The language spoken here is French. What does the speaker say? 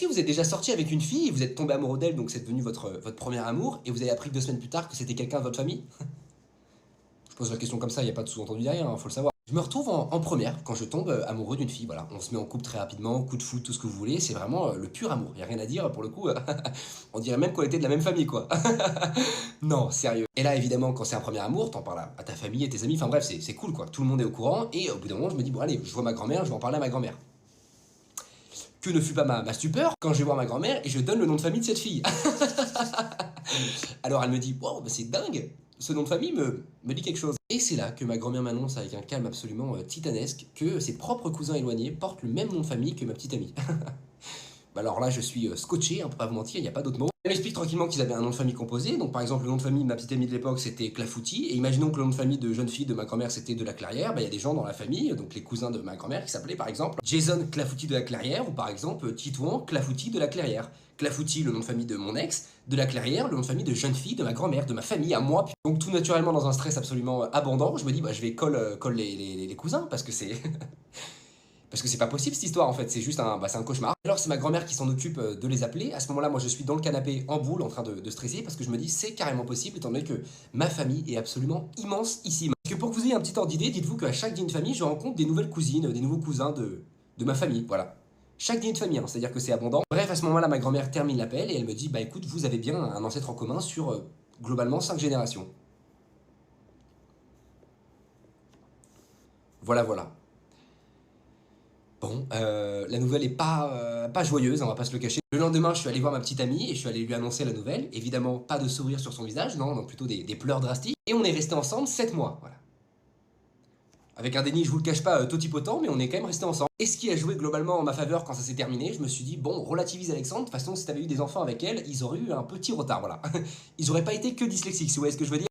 si vous êtes déjà sorti avec une fille, vous êtes tombé amoureux d'elle, donc c'est devenu votre premier amour, et vous avez appris 2 semaines plus tard que c'était quelqu'un de votre famille? Je pose la question comme ça, il n'y a pas de sous-entendu derrière, faut le savoir. Je me retrouve en première quand je tombe amoureux d'une fille, voilà. On se met en couple très rapidement, coup de foot, tout ce que vous voulez, c'est vraiment le pur amour. Il n'y a rien à dire, pour le coup, on dirait même qu'on était de la même famille, quoi. Non, sérieux. Et là, évidemment, quand c'est un premier amour, t'en parles à ta famille et tes amis, enfin bref, c'est cool, quoi. Tout le monde est au courant, et au bout d'un moment, je me dis, bon, allez, je vois ma grand-mère, je vais en parler à ma grand-mère. Que ne fut pas ma stupeur quand je vais voir ma grand-mère et je donne le nom de famille de cette fille. Alors elle me dit, wow, bah c'est dingue, ce nom de famille me dit quelque chose. Et c'est là que ma grand-mère m'annonce avec un calme absolument titanesque que ses propres cousins éloignés portent le même nom de famille que ma petite amie. Bah alors là, je suis scotché, hein, pour pas vous mentir, il n'y a pas d'autre mot. Elle explique tranquillement qu'ils avaient un nom de famille composé. Donc par exemple, le nom de famille de ma petite amie de l'époque, c'était Clafoutis. Et imaginons que le nom de famille de jeune fille de ma grand-mère, c'était de la Clairière. Bah il y a des gens dans la famille, donc les cousins de ma grand-mère, qui s'appelaient par exemple Jason Clafoutis de la Clairière, ou par exemple Titouan Clafoutis de la Clairière. Clafoutis, le nom de famille de mon ex, de la Clairière, le nom de famille de jeune fille de ma grand-mère, de ma famille, à moi. Donc tout naturellement dans un stress absolument abondant, je me dis, bah je vais colle les cousins, parce que c'est... Parce que c'est pas possible cette histoire en fait, c'est juste c'est un cauchemar. Alors c'est ma grand-mère qui s'en occupe de les appeler. À ce moment-là, moi je suis dans le canapé en boule en train de stresser parce que je me dis c'est carrément possible étant donné que ma famille est absolument immense ici. Parce que pour que vous ayez un petit ordre d'idée, dites-vous qu'à chaque dîner de famille, je rencontre des nouvelles cousines, des nouveaux cousins de ma famille, voilà. Chaque dîner de famille, hein, c'est-à-dire que c'est abondant. Bref, à ce moment-là, ma grand-mère termine l'appel et elle me dit bah écoute, vous avez bien un ancêtre en commun sur globalement 5 générations. Voilà, voilà. Bon, la nouvelle est pas joyeuse, on va pas se le cacher. Le lendemain, je suis allé voir ma petite amie et je suis allé lui annoncer la nouvelle. Évidemment, pas de sourire sur son visage, non, non plutôt des pleurs drastiques. Et on est resté ensemble 7 mois, voilà. Avec un déni, je vous le cache pas, totipotent, mais on est quand même resté ensemble. Et ce qui a joué globalement en ma faveur quand ça s'est terminé, je me suis dit, bon, relativise Alexandre, de toute façon, si t'avais eu des enfants avec elle, ils auraient eu un petit retard, voilà. Ils auraient pas été que dyslexiques, si vous voyez ce que je veux dire.